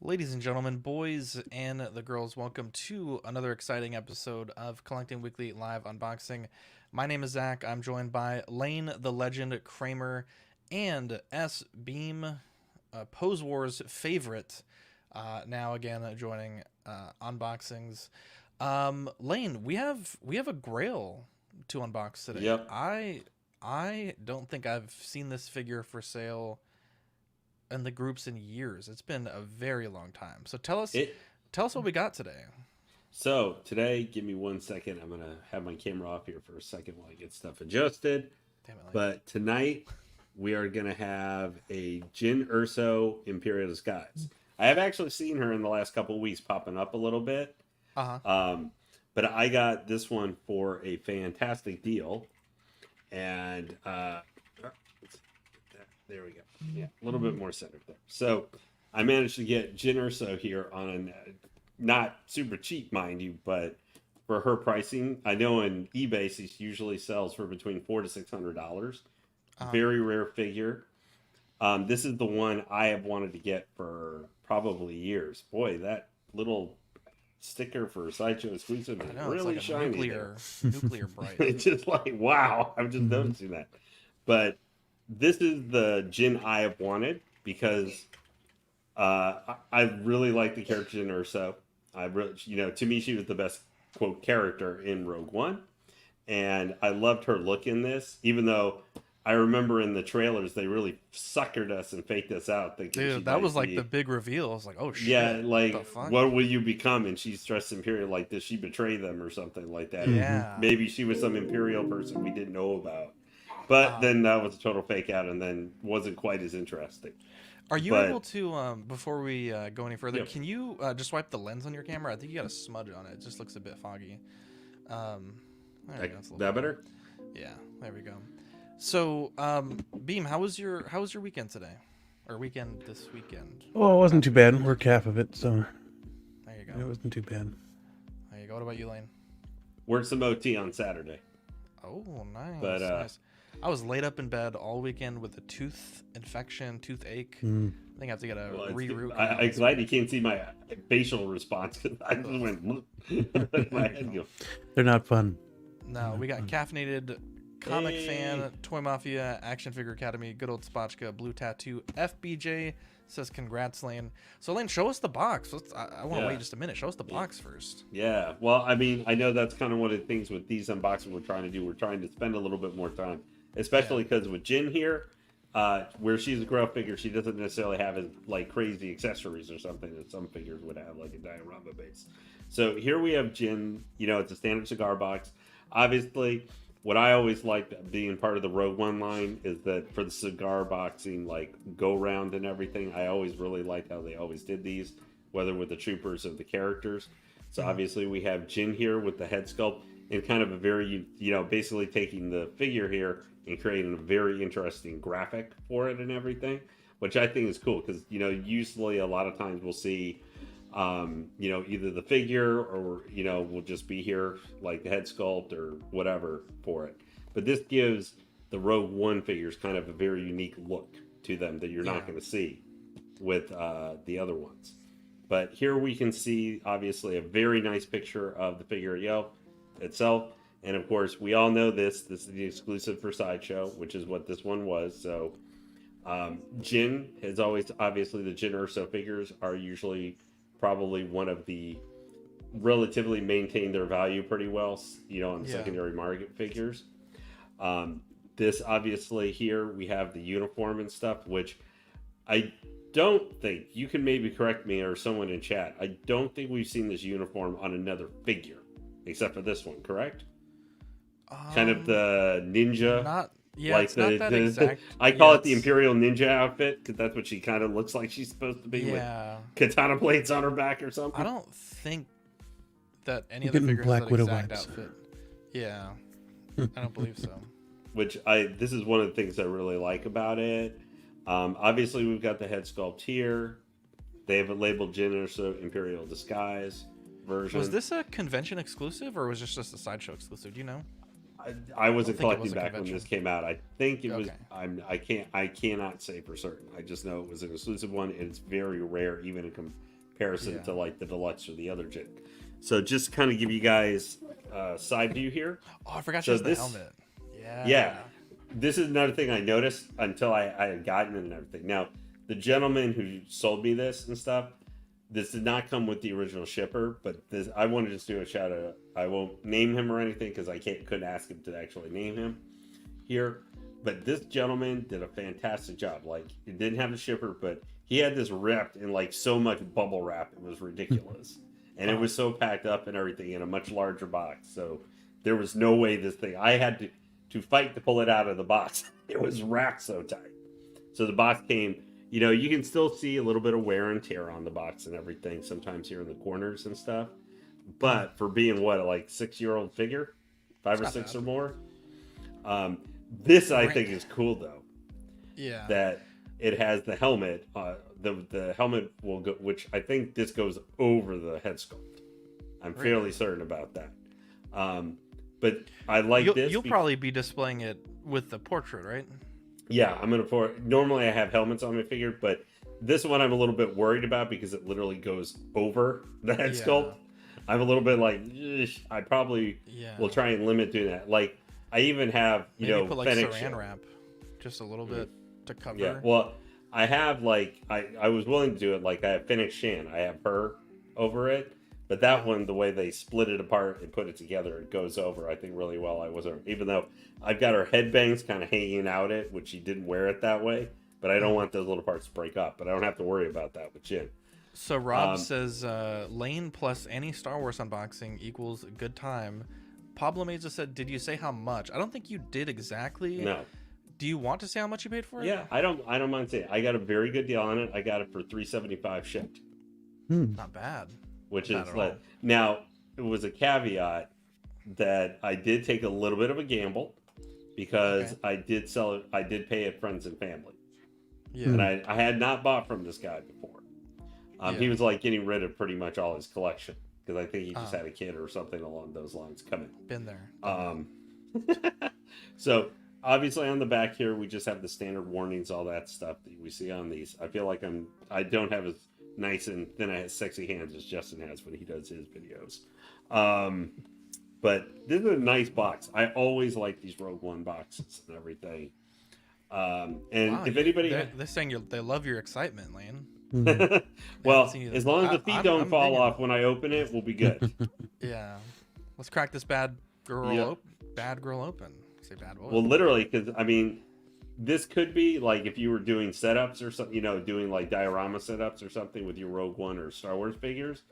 Ladies and gentlemen, boys and the girls, welcome to another exciting episode of Collecting Weekly Live Unboxing. My name is Zach. I'm joined by Lane, the Legend, Kramer, and S. Beam, Pose Wars favorite. Now again joining unboxings. Lane, we have a Grail to unbox today. Yep. I don't think I've seen this figure for sale in the groups in years. It's been a very long time. So tell us what we got today. So today, give me 1 second. I'm gonna have my camera off here for a second while I get stuff adjusted. Damn it, Lane. But tonight we are gonna have a Jyn Erso Imperial disguise. I have actually seen her in the last couple of weeks popping up a little bit. But I got this one for a fantastic deal, and there we go. Yeah, a little bit more centered there. So I managed to get Jyn Erso here on a not super cheap, mind you, but for her pricing, I know in eBay she usually sells for between $400 to $600. Very rare figure. This is the one I have wanted to get for probably years. Boy, that little sticker for Sideshow exclusive is really like shiny. Nuclear bright. It's just like, wow, I'm just noticing that. But this is the Jyn I have wanted because I really like the character Jyn Erso. To me, she was the best quote character in Rogue One, and I loved her look in this. Even though I remember in the trailers they really suckered us and faked us out. Dude, that was like the big reveal. I was like, oh shit. Yeah, like what will you become? And she's dressed Imperial. Like, did she betray them or something like that? Yeah. Maybe she was some Imperial person we didn't know about. But then that was a total fake out, and then wasn't quite as interesting. Are you able to, before we go any further, Yep. can you just wipe the lens on your camera? I think you got a smudge on it. It just looks a bit foggy. There we go. That better? Yeah, there we go. So, Beam, how was your weekend today? Or weekend this weekend? Well, it wasn't too bad. Worked half of it, so There you go. it wasn't too bad. There you go. What about you, Lane? Worked some OT on Saturday. Oh, nice. But, nice. I was laid up in bed all weekend with a tooth infection, toothache. I think I have to get a re-root. I'm glad you can't see my facial response because I just went. My head go. They're not fun. No, we got caffeinated comic fan, Toy Mafia, Action Figure Academy, good old Spotchka, Blue Tattoo, FBJ says congrats, Lane. So Lane, show us the box. I want to wait just a minute. Show us the box first. Yeah, well, I mean, I know that's kind of one of the things with these unboxings we're trying to do. We're trying to spend a little bit more time, especially because with Jyn here, where she's a Grail figure, she doesn't necessarily have like crazy accessories or something that some figures would have, like a diorama base. So here we have Jyn. It's a standard cigar box. Obviously, what I always liked being part of the Rogue One line is that for the cigar boxing, like go round and everything, I always really liked how they always did these, whether with the troopers or the characters. So obviously we have Jyn here with the head sculpt and kind of a very, basically taking the figure here and creating a very interesting graphic for it and everything, which I think is cool because, usually a lot of times we'll see, either the figure or, we'll just be here like the head sculpt or whatever for it. But this gives the Rogue One figures kind of a very unique look to them that you're not going to see with the other ones. But here we can see, obviously, a very nice picture of the figure itself. And of course, we all know this is the exclusive for Sideshow, which is what this one was. So Jyn has always, obviously, the Jyn Erso figures are usually probably one of the relatively maintain their value pretty well, on the secondary market figures. This obviously here we have the uniform and stuff, which I don't think, you can maybe correct me or someone in chat, I don't think we've seen this uniform on another figure except for this one, correct? Kind of the ninja. Not it's not that exact. I call it the Imperial Ninja outfit because that's what she kind of looks like she's supposed to be with katana blades on her back or something. I don't think that any of the figures have that exact outfit. Yeah, I don't believe so. This is one of the things I really like about it. Obviously, we've got the head sculpt here. They have it labeled Jyn Erso Imperial disguise version. Was this a convention exclusive or was this just a Sideshow exclusive? Do you know? I wasn't collecting back when this came out. I think it was. I cannot say for certain. I just know it was an exclusive one, and it's very rare, even in comparison to like the deluxe or the other Jyn. So just kind of give you guys side view here. Oh, I forgot So just the helmet. Yeah, this is another thing I noticed until I had gotten it and everything. Now, the gentleman who sold me this and stuff, this did not come with the original shipper, but this I want to just do a shout out. I won't name him or anything because I couldn't ask him to actually name him here. But this gentleman did a fantastic job. Like, it didn't have a shipper, but he had this wrapped in like so much bubble wrap, it was ridiculous. And it was so packed up and everything in a much larger box. So there was no way this thing, I had to fight to pull it out of the box. It was wrapped so tight. So the box came, you know, you can still see a little bit of wear and tear on the box and everything sometimes here in the corners and stuff. But for being what, like 6-year-old figure, 5 or 6 or more, this I think is cool though. Yeah. That it has the helmet. The helmet will go, which I think this goes over the head sculpt. I'm fairly certain about that. But I like this. You'll probably be displaying it with the portrait, right? Yeah, I'm gonna. Normally I have helmets on my figure, but this one I'm a little bit worried about because it literally goes over the head sculpt. I'm a little bit like, I probably will try and limit doing that. Like, I even have, Maybe put like saran wrap, just a little bit to cover. Yeah, well, I have like, I was willing to do it. Like, I have Fennec Shan. I have her over it. But that one, the way they split it apart and put it together, it goes over, I think, really well. I wasn't, even though I've got her headbangs kind of hanging out it, which she didn't wear it that way. But I don't want those little parts to break up. But I don't have to worry about that with Jyn. So Rob says, Lane plus any Star Wars unboxing equals a good time. Pablo Meza said, did you say how much? I don't think you did exactly. No. Do you want to say how much you paid for it? Yeah, I don't mind saying. I got a very good deal on it. I got it for $375 shipped. Not bad. Which is like, now it was a caveat that I did take a little bit of a gamble because I did sell it. I did pay it friends and family. Yeah. And I had not bought from this guy before. He was like getting rid of pretty much all his collection because I think he just had a kid or something along those lines coming. Been there. So obviously on the back here, we just have the standard warnings, all that stuff that we see on these. I feel like I don't have as nice and thin sexy hands as Justin has when he does his videos. But this is a nice box. I always like these Rogue One boxes and everything. And if anybody, they're saying they love your excitement, Lane. Well, as long as the feet don't fall off when I open it, we'll be good. Yeah, let's crack this bad girl open. Say bad boy. Well, literally, because I mean, this could be like if you were doing setups or something, doing like diorama setups or something with your Rogue One or Star Wars figures.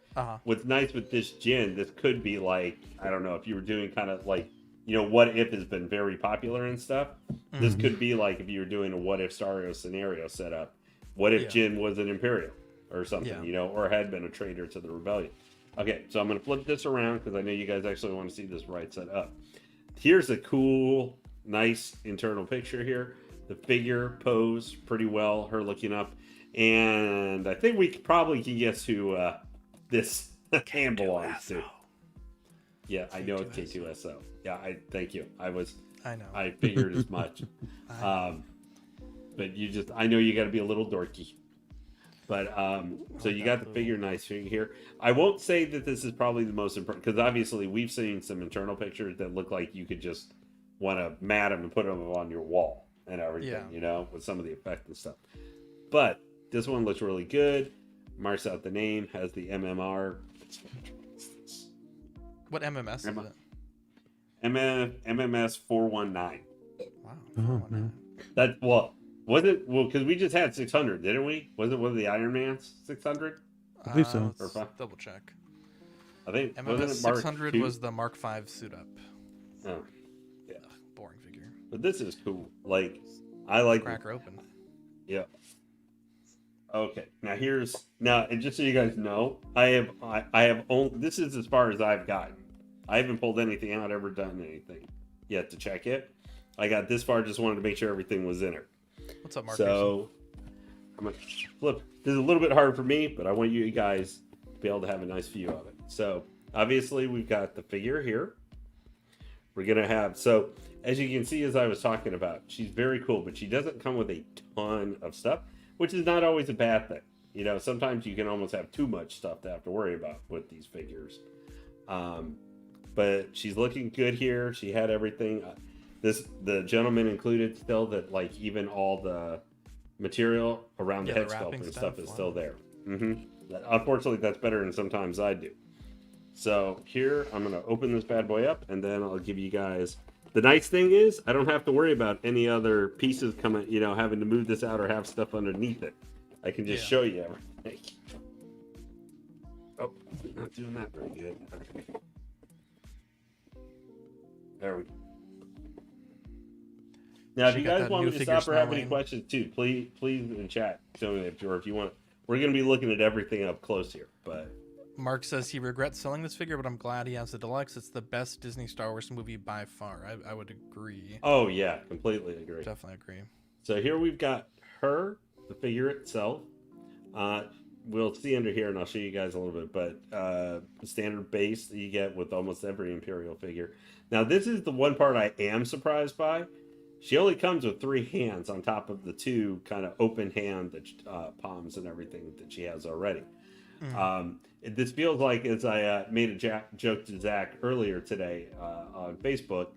What's nice with this Jyn, this could be like, I don't know, if you were doing kind of like, What If has been very popular and stuff. This could be like if you were doing a What If Star Wars scenario setup. What if Jyn was an Imperial or something, or had been a traitor to the rebellion? Okay, so I'm going to flip this around because I know you guys actually want to see this right side up. Here's a cool, nice internal picture here. The figure posed pretty well, her looking up. And I think we probably can guess who this hand belongs to. Yeah, I know it's K2SO. Yeah, thank you. I know. I figured as much. But I know you got to be a little dorky. But so you got the figure nice here. I won't say that this is probably the most important because obviously we've seen some internal pictures that look like you could just want to mat them and put them on your wall and everything, with some of the effect and stuff. But this one looks really good. Marks out the name, has the MMR. What MMS is it? MMS 419. Wow. 419. That was it? Well, because we just had 600, didn't we? Was it one of the Iron Man's 600? I believe so. Let's double check. I think MMS 600 was the Mark V suit up. Oh, yeah. Ugh, boring figure. But this is cool. Like, I like cracker open. Yeah. Okay. Now, and just so you guys know, I have only, this is as far as I've gotten. I haven't pulled anything out, ever done anything yet to check it. I got this far, just wanted to make sure everything was in it. What's up, Mark? So I'm gonna flip. This is a little bit hard for me, but I want you guys to be able to have a nice view of it. So obviously we've got the figure here. We're gonna have, so as you can see, as I was talking about, she's very cool, but she doesn't come with a ton of stuff, which is not always a bad thing. You know, sometimes you can almost have too much stuff to have to worry about with these figures. But she's looking good here. She had everything. The gentleman included still that like even all the material around the head sculpt and stuff is still there. Unfortunately, that's better than sometimes I do. So here, I'm going to open this bad boy up, and then I'll give you guys... The nice thing is, I don't have to worry about any other pieces coming, you know, having to move this out or have stuff underneath it. I can just show you everything. Oh, not doing that very good. Okay. There we go. Now, if you guys want me to stop or have any questions too, please in chat. Tell me if you want. We're going to be looking at everything up close here, but... Mark says he regrets selling this figure, but I'm glad he has the deluxe. It's the best Disney Star Wars movie by far. I would agree. Oh, yeah. Completely agree. Definitely agree. So here we've got her, the figure itself. We'll see under here, and I'll show you guys a little bit, but the standard base that you get with almost every Imperial figure. Now, this is the one part I am surprised by. She only comes with 3 hands on top of the 2 kind of open hand that palms and everything that she has already. This feels like, as I made a joke to Zach earlier today on Facebook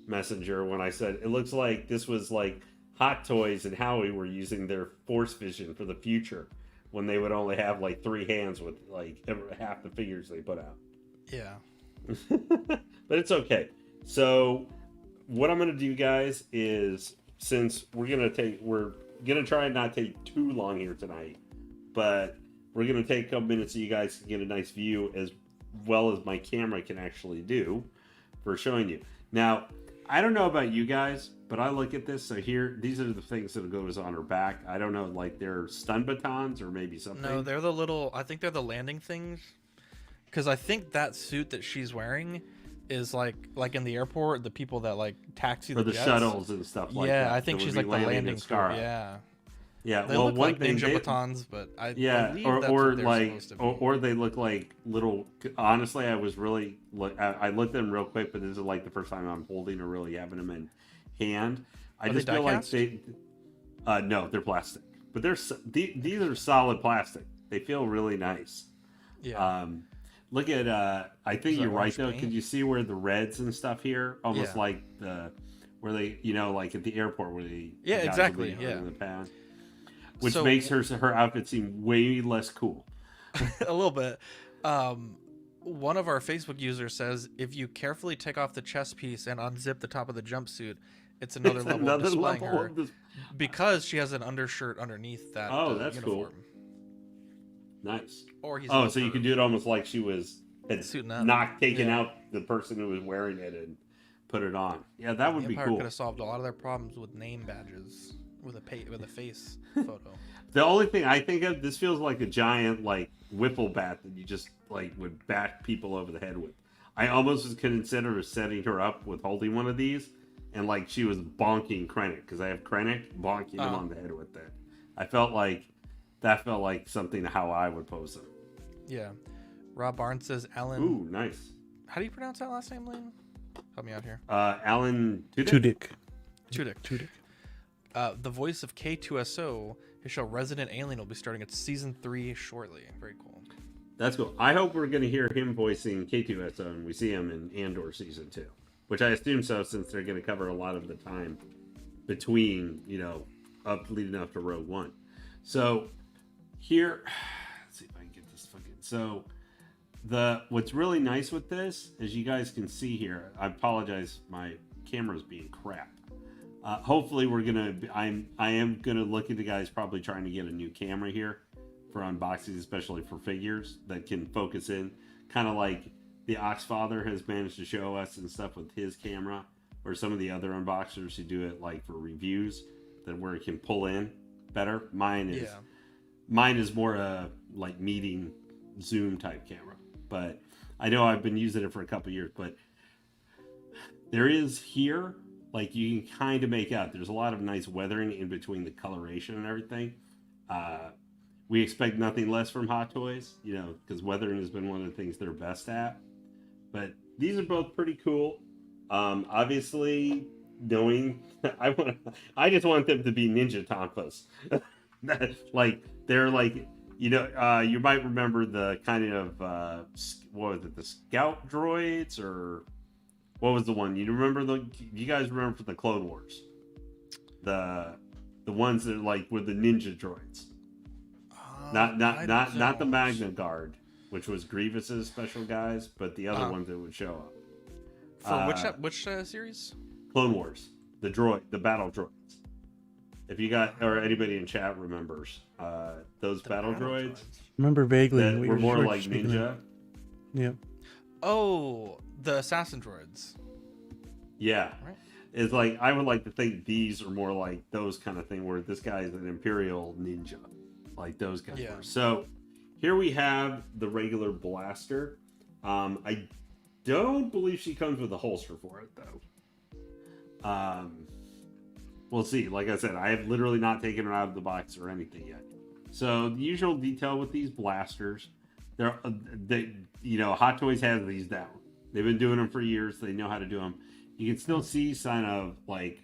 Messenger when I said it looks like this was like Hot Toys and Howie were using their force vision for the future when they would only have like 3 hands with like half the figures they put out. Yeah. But it's okay. So what I'm going to do, guys, is since we're going to try and not take too long here tonight, but we're going to take a couple minutes so you guys can get a nice view as well as my camera can actually do for showing you. Now, I don't know about you guys, but I look at this. So here, these are the things that goes on her back. I don't know, like they're stun batons or maybe something. No, they're the little, I think they're the landing things. Because I think that suit that she's wearing is like in the airport, the people that like taxi the jets. Shuttles and stuff like that. Yeah, I think she's like the landing suit. Yeah. Yeah, they well, look like ninja batons, but I believe that's what they're supposed to be. Or they look like little. Honestly, I looked at them real quick, but this is like the first time I'm holding or really having them in hand. I just feel like no, they're plastic, but these are solid plastic. They feel really nice. Yeah. Look at. I think you're right though. Could you see where the reds and stuff here, almost like where they, like at the airport where they. Yeah, exactly. In the pad. Which makes her outfit seem way less cool. A little bit. One of our Facebook users says if you carefully take off the chest piece and unzip the top of the jumpsuit, it's another level of displaying her because she has an undershirt underneath that. That's uniform. Cool. Nice. Or he's so you can do it almost like she was taken out the person who was wearing it and put it on. Yeah, that would be cool. Could have solved a lot of their problems with name badges. With a face photo. The only thing I think of, this feels like a giant like wiffle bat that you just like would bat people over the head with. I almost was consider setting her up with holding one of these and like she was bonking Krennic because I have Krennic bonking him on the head with that. That felt like something how I would pose them. Yeah. Rob Barnes says Alan. Ooh, nice. How do you pronounce that last name, Lane? Help me out here. Alan Tudyk. Tudyk. The voice of K2SO, his show Resident Alien, will be starting its season 3 shortly. Very cool. That's cool. I hope we're going to hear him voicing K2SO and we see him in Andor season 2, which I assume so since they're going to cover a lot of the time between, leading up to Rogue One. So here, let's see if I can get this fucking. So what's really nice with this, as you guys can see here, I apologize, my camera's being crap. Hopefully I am gonna look at the guys probably trying to get a new camera here for unboxings, especially for figures that can focus in, kind of like the Oxfather has managed to show us and stuff with his camera, or some of the other unboxers who do it like for reviews, that where it can pull in better. Mine is more like meeting zoom type camera, but I know I've been using it for a couple years, but there is here. Like you can kind of make out, there's a lot of nice weathering in between the coloration and everything. We expect nothing less from Hot Toys, because weathering has been one of the things they're best at. But these are both pretty cool. Obviously, knowing I just want them to be Ninja Tonfas. Like they're like You might remember the kind of what was it, the scout droids, or what was the one? You guys remember from the Clone Wars, the ones that like were the ninja droids, not the Magna Guard, which was Grievous's special guys, but the other ones that would show up. For which series? Clone Wars, the battle droids. If you got, or anybody in chat remembers those battle droids. Remember vaguely. That were more like ninja. Yeah. Oh, the assassin droids. Yeah. Right. It's like, I would like to think these are more like those kind of thing, where this guy is an Imperial ninja, like those guys were. So here we have the regular blaster. I don't believe she comes with a holster for it though. We'll see. Like I said, I have literally not taken her out of the box or anything yet. So the usual detail with these blasters, Hot Toys has these down. They've been doing them for years. They know how to do them. You can still see sign of like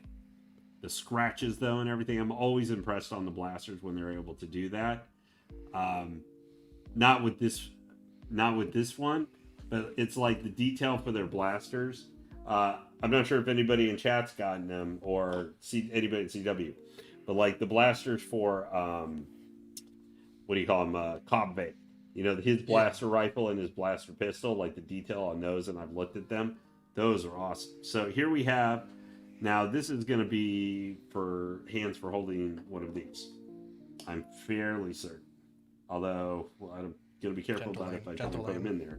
the scratches though and everything. I'm always impressed on the blasters when they're able to do that. Not with this one, but it's like the detail for their blasters. I'm not sure if anybody in chat's gotten them or anybody at CW, but like the blasters for what do you call them? Cobb Bay. His blaster rifle and his blaster pistol, like the detail on those, and I've looked at them. Those are awesome. So here we have, now this is going to be for hands for holding one of these. I'm fairly certain. Although, I'm going to be careful about it if I don't put them in there.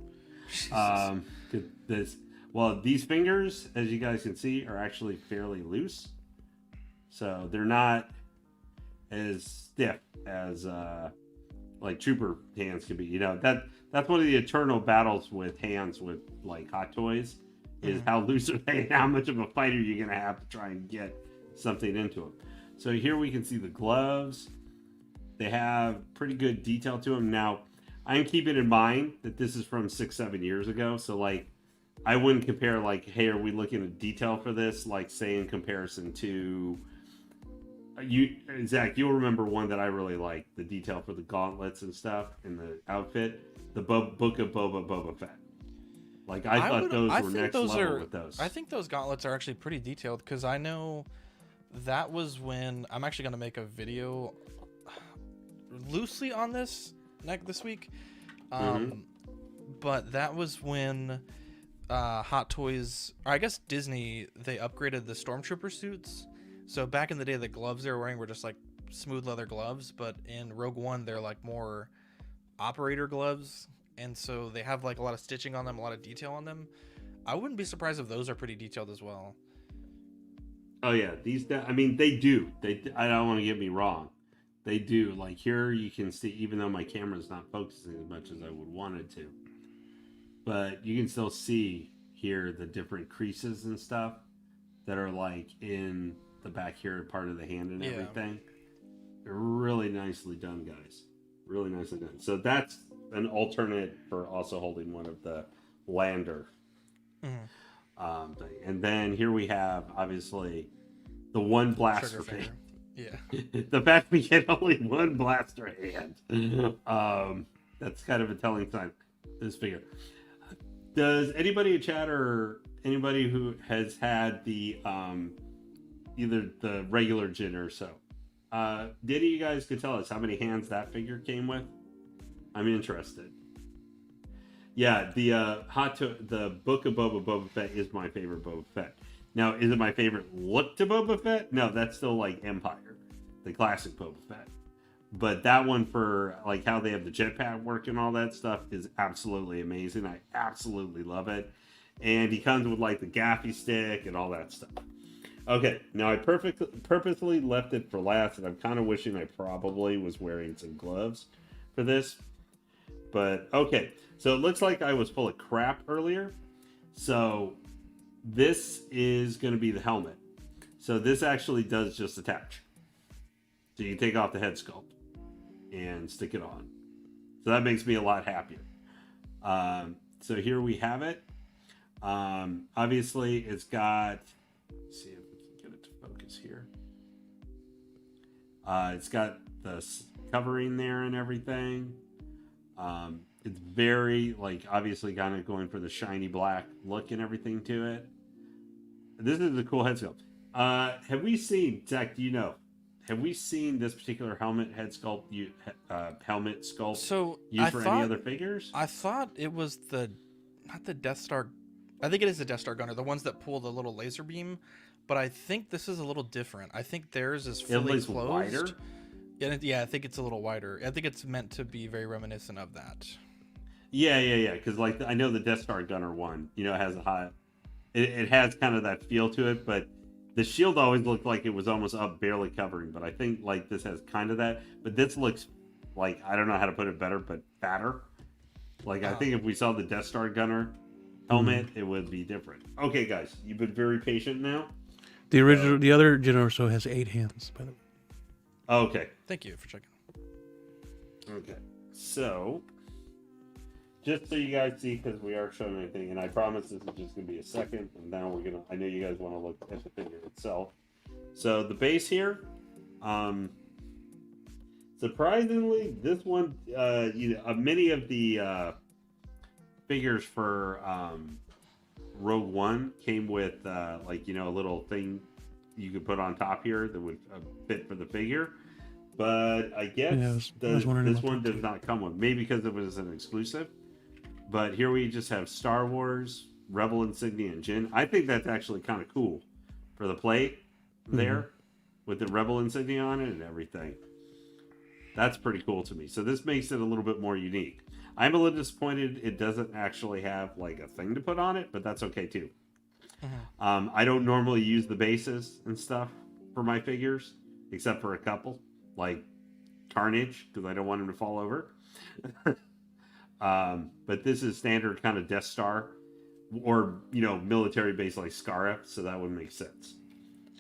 These fingers, as you guys can see, are actually fairly loose. So they're not as stiff as like trooper hands could be. That's one of the eternal battles with hands with like Hot Toys, is how loose are they and how much of a fight are you going to have to try and get something into them. So here we can see the gloves. They have pretty good detail to them. Now, I'm keeping in mind that this is from 6-7 years ago. So like, I wouldn't compare like, hey, are we looking at detail for this? Like say in comparison to Zach, you'll remember one that I really like, the detail for the gauntlets and stuff in the outfit, the Book of Boba Fett. Like I thought those were next level with those. I think those gauntlets are actually pretty detailed, because I know that was when I'm actually going to make a video loosely on this week. But that was when Hot Toys, or I guess Disney, they upgraded the Stormtrooper suits. So back in the day, the gloves they were wearing were just like smooth leather gloves, but in Rogue One, they're like more operator gloves. And so they have like a lot of stitching on them, a lot of detail on them. I wouldn't be surprised if those are pretty detailed as well. Oh yeah, they do. I don't want to get me wrong. They do. Like here you can see, even though my camera's not focusing as much as I would want it to, but you can still see here the different creases and stuff that are like in the back here part of the hand and everything. They're really nicely done, guys. Really nicely done. So that's an alternate for also holding one of the lander thing. And then here we have obviously the one blaster thing. Yeah. The fact we get only one blaster hand. That's kind of a telling sign. This figure. Does anybody in chat or anybody who has had the either the regular Jyn Erso, did you guys could tell us how many hands that figure came with? I'm interested. Yeah, the Book of Boba Fett is my favorite Boba Fett. Now, is it my favorite look to Boba Fett? No, that's still like Empire, the classic Boba Fett. But that one, for like how they have the jetpack work and all that stuff, is absolutely amazing. I absolutely love it. And he comes with like the gaffy stick and all that stuff. Okay, now I purposely left it for last, and I'm kind of wishing I probably was wearing some gloves for this. But okay, so it looks like I was full of crap earlier. So this is going to be the helmet. So this actually does just attach. So you can take off the head sculpt and stick it on. So that makes me a lot happier. So here we have it. Obviously, it's got... Let's see if we can get it to focus here. It's got the covering there and everything. It's very, like, obviously kind of going for the shiny black look and everything to it. This is a cool head sculpt. Have we seen, Zach, do you know, have we seen this particular helmet sculpt So used for any other figures? I thought it was not the Death Star. I think it is the Death Star gunner, the ones that pull the little laser beam. But I think this is a little different. I think theirs is fully closed. Wider? Yeah, I think it's a little wider. I think it's meant to be very reminiscent of that. Yeah. Because like I know the Death Star gunner one, has a high. It has kind of that feel to it, but the shield always looked like it was almost up, barely covering. But I think like this has kind of that. But this looks like, I don't know how to put it better, but fatter. Like I think if we saw the Death Star gunner helmet, it would be different. Okay, guys, you've been very patient now. The other Jyn Erso has 8 hands, by the way. Okay. Thank you for checking. Okay. So, just so you guys see, because we are showing anything, and I promise this is just going to be a second, and now I know you guys want to look at the figure itself. So, the base here, surprisingly, this one, many of the figures for Rogue One came with a little thing you could put on top here that would fit for the figure, but I guess this one does not come with, maybe because it was an exclusive. But here we just have Star Wars, Rebel insignia, and Jyn. I think that's actually kind of cool for the plate there with the Rebel insignia on it and everything. That's pretty cool to me. So this makes it a little bit more unique. I'm a little disappointed it doesn't actually have like a thing to put on it, but that's okay too. I don't normally use the bases and stuff for my figures, except for a couple, like Carnage, because I don't want him to fall over. But this is standard kind of Death Star or, military base like Scarif, so that would make sense.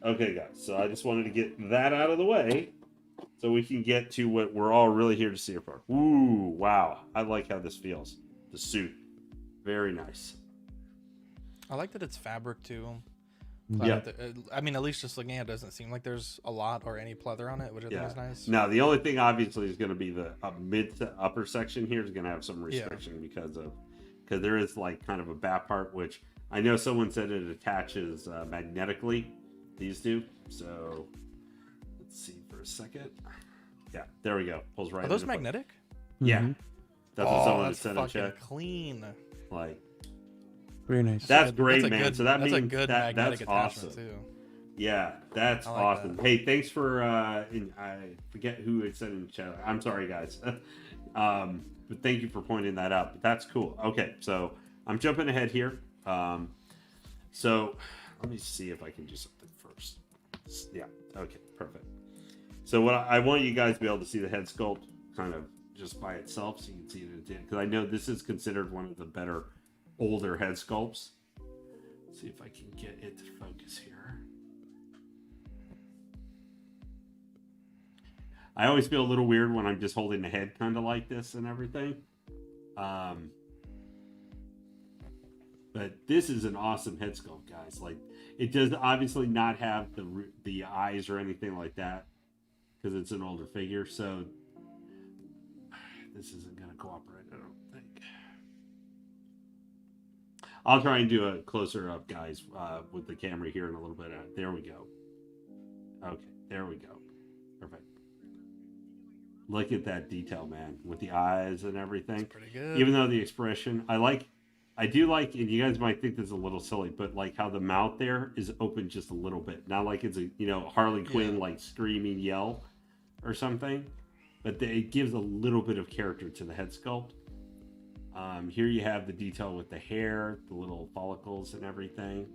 Okay, guys, so I just wanted to get that out of the way so we can get to what we're all really here to see it for. Ooh, wow. I like how this feels. The suit. Very nice. I like that it's fabric too. Yeah. I mean, at least just looking at it, doesn't seem like there's a lot or any pleather on it, which I think is nice. Now, the only thing obviously is going to be the mid to upper section here is going to have some restriction because there is like kind of a back part, which I know someone said it attaches magnetically. These do. So let's see for a second. Yeah, there we go. Pulls right. Are those magnetic? Yeah. That's what someone said in fucking chat. Clean. Like. Very nice. That's great, man. Good, so that that's means a good that's magnetic awesome. attachment too. Yeah, that's like awesome. that. Hey, thanks for I forget who had said in the chat. I'm sorry, guys. But thank you for pointing that out. But that's cool. Okay, so I'm jumping ahead here. So let me see if I can do something first. Yeah. Okay. Perfect. So what I want you guys to be able to see the head sculpt kind of just by itself, so you can see it in because I know this is considered one of the better older head sculpts. Let's see if I can get it to focus here. I always feel a little weird when I'm just holding the head kind of like this and everything. But this is an awesome head sculpt, guys. Like, it does obviously not have the eyes or anything like that because it's an older figure. So this isn't going to cooperate, I don't think. I'll try and do a closer up, guys, with the camera here in a little bit. There we go. Okay, there we go. Perfect. Look at that detail, man, with the eyes and everything. That's pretty good. Even though the expression, I do like, and you guys might think this is a little silly, but like how the mouth there is open just a little bit. Not like it's a, Harley Quinn, like screaming yell or something, but it gives a little bit of character to the head sculpt. Here you have the detail with the hair, the little follicles and everything.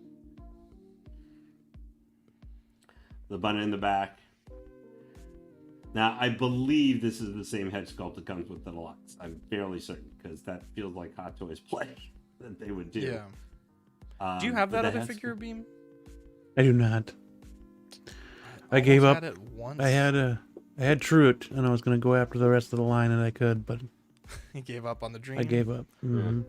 The bun in the back. Now, I believe this is the same head sculpt that comes with the deluxe. I'm fairly certain because that feels like Hot Toys play that they would do. Yeah. Do you have that other figure, Beam? I do not. I gave up. Had it once. I had Truett, and I was going to go after the rest of the line, and I could, but He gave up on the dream. I gave up. Mm-hmm.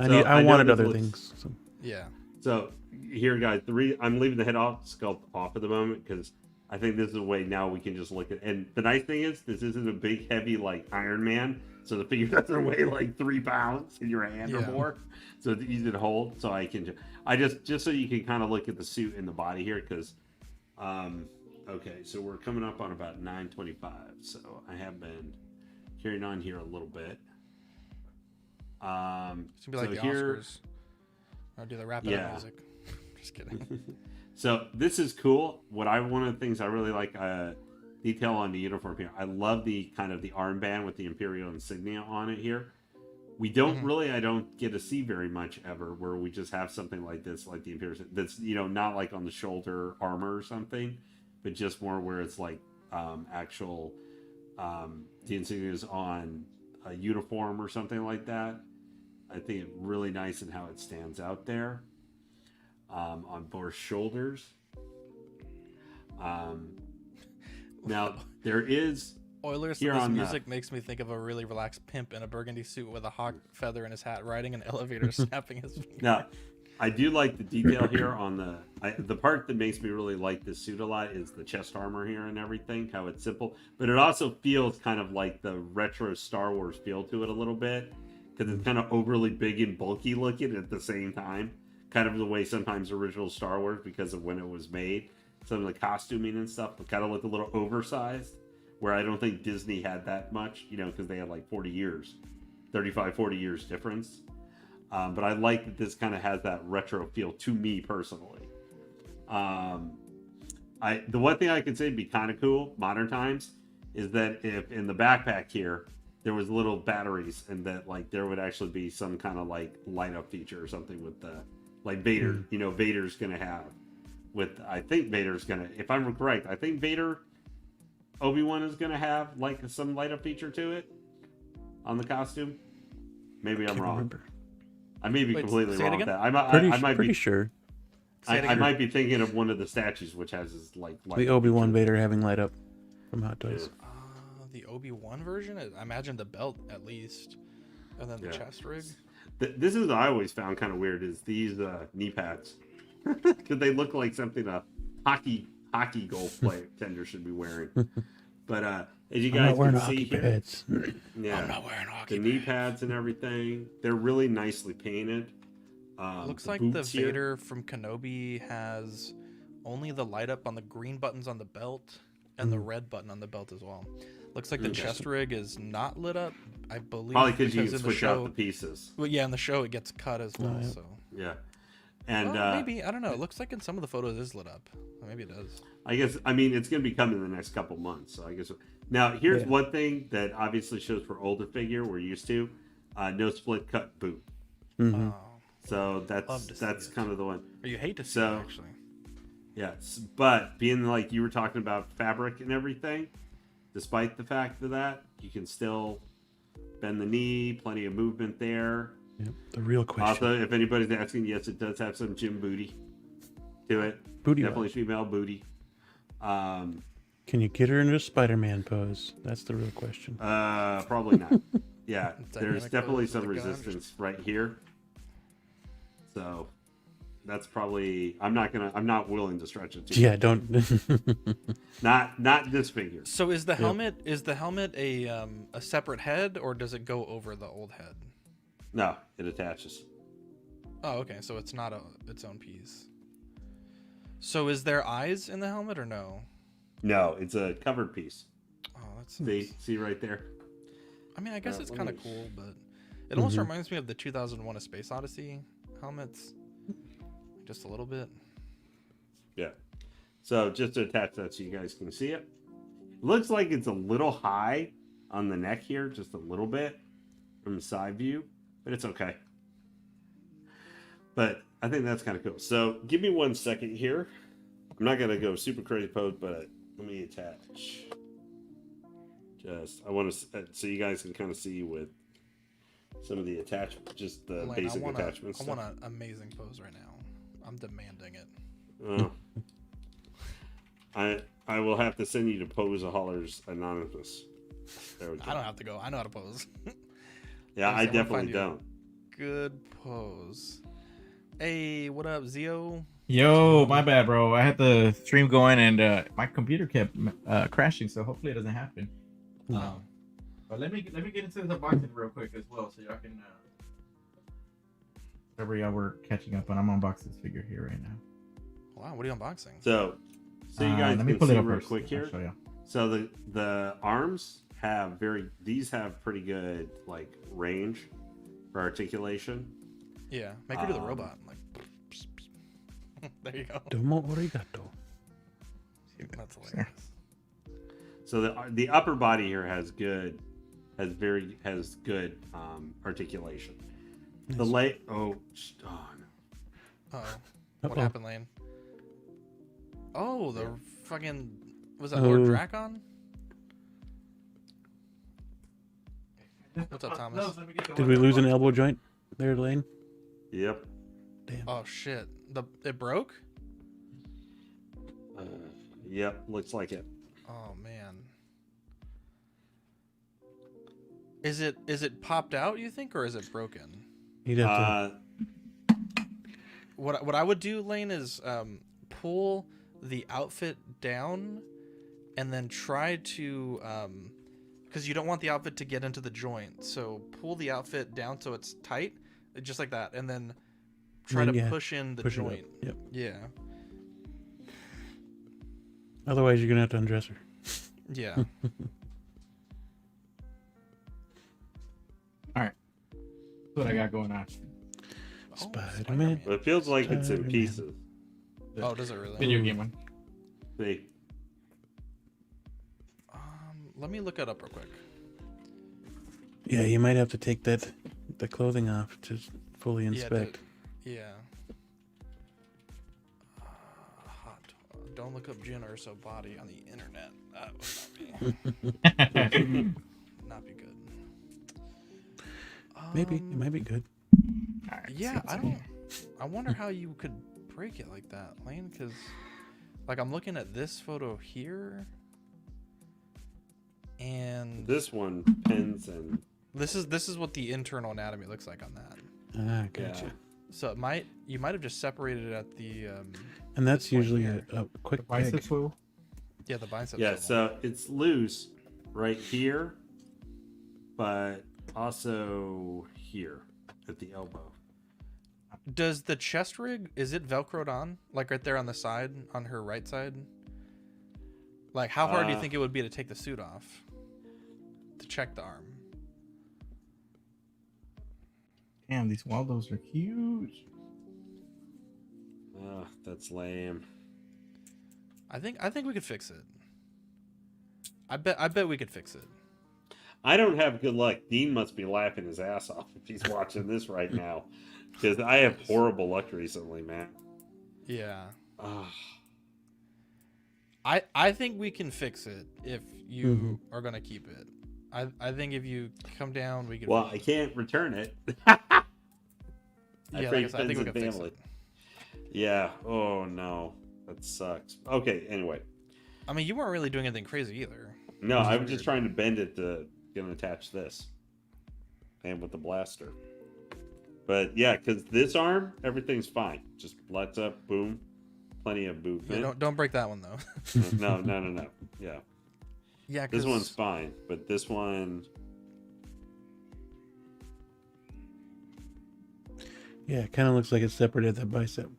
So I wanted other things. So. Yeah. So here, guys, I'm leaving the head sculpt off at the moment because I think this is a way now we can just look at. And the nice thing is, this isn't a big, heavy like Iron Man, so the figure doesn't weigh like 3 pounds in your hand or more, so it's easy to hold. So I just so you can kind of look at the suit and the body here, because, okay, so we're coming up on about 9:25, so I have been carrying on here a little bit. It's gonna be like the Oscars. I'll do the rapid music. Just kidding. So this is cool. One of the things I really like detail on the uniform here. I love the kind of the armband with the Imperial insignia on it here. We don't really, I don't get to see very much ever where we just have something like this, like the Imperial. That's, you know, not like on the shoulder armor or something, but just more where it's like actual the insignia is on a uniform or something like that. I think it's really nice in how it stands out there on both shoulders. Now there is Oilers. This music makes me think of a really relaxed pimp in a burgundy suit with a hawk feather in his hat, riding an elevator, snapping his fingers. Now, I do like the detail here on the part that makes me really like this suit a lot is the chest armor here and everything, how it's simple, but it also feels kind of like the retro Star Wars feel to it a little bit, because it's kind of overly big and bulky looking at the same time, kind of the way sometimes original Star Wars, because of when it was made, some of the costuming and stuff kind of look a little oversized, where I don't think Disney had that much, you know, because they had like 40 years difference. But I like that this kind of has that retro feel to me personally. The one thing I could say would be kind of cool, modern times, is that if in the backpack here there was little batteries, and that like there would actually be some kind of like light up feature or something with the like Vader. You know, Vader's gonna have I think Vader's gonna, if I'm correct, I think Obi-Wan is gonna have like some light up feature to it on the costume. Maybe I'm wrong. Remember. I may be completely wrong with that. I might pretty be sure. I might be thinking of one of the statues which has this like the Obi-Wan Vader having light up from Hot Toys. The Obi-Wan version? I imagine the belt at least, and then the chest rig. This is what I always found kind of weird is these knee pads, because they look like something a hockey golf tender should be wearing. But as you guys can see here, yeah, I'm not wearing hockey the knee pads and everything, they're really nicely painted. Looks like the Vader from Kenobi has only the light up on the green buttons on the belt and the red button on the belt as well. Looks like the chest rig is not lit up, I believe. Probably because you can switch out the pieces. Well, yeah, in the show it gets cut as well. So yeah, and maybe, I don't know. It looks like in some of the photos it is lit up. Maybe it does. I guess, I mean, it's going to be coming in the next couple months. So I guess now here's one thing that obviously shows for older figure we're used to: no split cut boot. Mm-hmm. So that's kind of the one. Or you hate to see it, actually. Yes, but being like you were talking about fabric and everything, despite the fact of that, you can still bend the knee, plenty of movement there. Yep, the real question. Also, if anybody's asking, yes, it does have some gym booty to it. Booty definitely watch. Female booty. Can you get her into a Spider-Man pose? That's the real question. Probably not. Yeah, there's definitely some resistance right here. So that's probably, I'm not willing to stretch it too much. Don't. not this figure. So is the helmet a separate head, or does it go over the old head? No, it attaches. Oh, okay. So it's not its own piece. So is there eyes in the helmet or no? No, it's a covered piece. Oh, that's see right there. I mean, I guess it's kind of cool, but it almost reminds me of the 2001: A Space Odyssey helmets, just a little bit. Yeah. So just to attach that so you guys can see it. Looks like it's a little high on the neck here, just a little bit from the side view, but it's okay. But I think that's kind of cool. So give me 1 second here. I'm not going to go super crazy pose, but let me attach. I want to, so you guys can kind of see with some of the attachment, just the basic attachments. I want an amazing pose right now. I'm demanding it. I will have to send you to Pose a Hollers Anonymous. There we go. I don't have to go. I know how to pose. Yeah, I definitely don't. Good pose. Hey, what up, Zio? Yo, my bad, bro. I had the stream going and my computer kept crashing, so hopefully it doesn't happen. No. But let me get into the unboxing real quick as well, so y'all can whatever y'all were catching up on. I'm unboxing this figure here right now. Wow, what are you unboxing? So you guys let me can pull it see up real first. quick I'll here. show you. So the arms have these have pretty good like range for articulation. Yeah, make her do the robot. Like, there you go. Domo arigato. That's hilarious. So the upper body here has good articulation. The Nice. leg Oh, what Uh-oh. happened, Lane? Oh, the fucking was that Lord Oh. Drakon? What's up, Thomas? Did we lose an elbow joint there, Lane? Yep. Damn. Oh shit! It broke. Yep. Looks like it. Oh man. Is it popped out? You think, or is it broken? You'd have What I would do, Lane, is pull the outfit down, and then try to because you don't want the outfit to get into the joint. So pull the outfit down so it's tight, just like that, and then try Then, to yeah, push in the push it up. joint. Yep. Yeah. Otherwise, you're gonna have to undress her. Yeah. That's what I got going on. Oh, Spider-Man. But it feels like it's in Spider-Man. pieces. Oh, does it really? Video game one. See. Let me look it up real quick. Yeah, you might have to take the clothing off to fully inspect. Yeah. Hot. Don't look up Jyn Erso body on the internet. That would not be good. Maybe it might be good. Yeah, I wonder how you could break it like that, Lane. Because, like, I'm looking at this photo here, and This one pins and this is what the internal anatomy looks like on that. Ah, gotcha. yeah. So you might have just separated it at the And that's this point usually here. a quick Bicep peg. swivel. the biceps. Yeah, level. so it's loose right here, but also here at the elbow. Does the chest rig, is it velcroed on, like right there on the side, on her right side? Like, how hard do you think it would be to take the suit off to check the arm? Damn, these Waldos are huge. Oh, that's lame. I think we could fix it. I bet we could fix it. I don't have good luck. Dean must be laughing his ass off if he's watching this right now, because I have horrible luck recently, man. Yeah. Ah. I think we can fix it if you are gonna keep it. I think if you come down, we can. Well, I fix it. can't return it. Yeah, I like I said, I think we friends can and fix family. it. Yeah. Oh no, that sucks. Okay. Anyway, I mean, you weren't really doing anything crazy either. no, Which is I was just weird. trying to bend it to gonna attach this, and with the blaster. But yeah, because this arm, everything's fine. Just lights up, boom, plenty of Yeah, movement. don't break that one though. No. Yeah, Yeah, this 'cause- one's fine, but this one, Yeah, it kind of looks like it's separated at the bicep.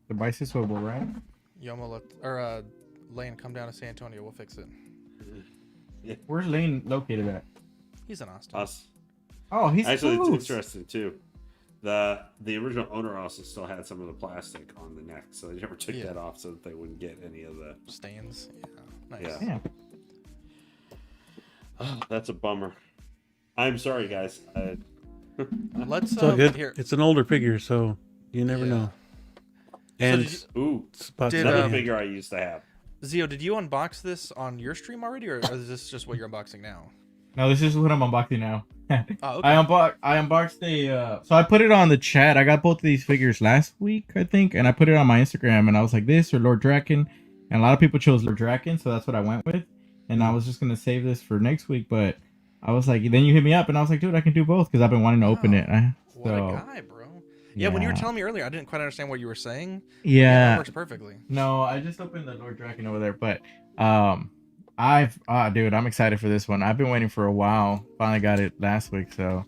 The bicep swivel, right? Yoma Lane, come down to San Antonio. We'll fix it. Where's Lane located at? He's in Austin. us. Oh, he's Actually, close. it's interesting too. The original owner also still had some of the plastic on the neck, so they never took Yeah. that off so that they wouldn't get any of the. Stains. Yeah. Nice. Yeah. Yeah. Oh, that's a bummer. I'm sorry, guys. Let's It's all good. here. It's an older figure, so you never Yeah. know. And did it's Ooh, spots did, in another the hand. figure I used to have. Zio, did you unbox this on your stream already, or is this just what you're unboxing now? No, this is what I'm unboxing now. Oh, okay. I unboxed so I put it on the chat. I got both of these figures last week, I think, and I put it on my Instagram, and I was like, this or Lord Draken, and a lot of people chose Lord Draken, so that's what I went with. And I was just gonna save this for next week, but I was like, then you hit me up, and I was like, dude, I can do both because I've been wanting to open Wow. it. What a guy, bro. Yeah, when you were telling me earlier, I didn't quite understand what you were saying. Yeah. That works perfectly. No, I just opened the Lord Draken over there, but dude, I'm excited for this one. I've been waiting for a while. Finally got it last week, so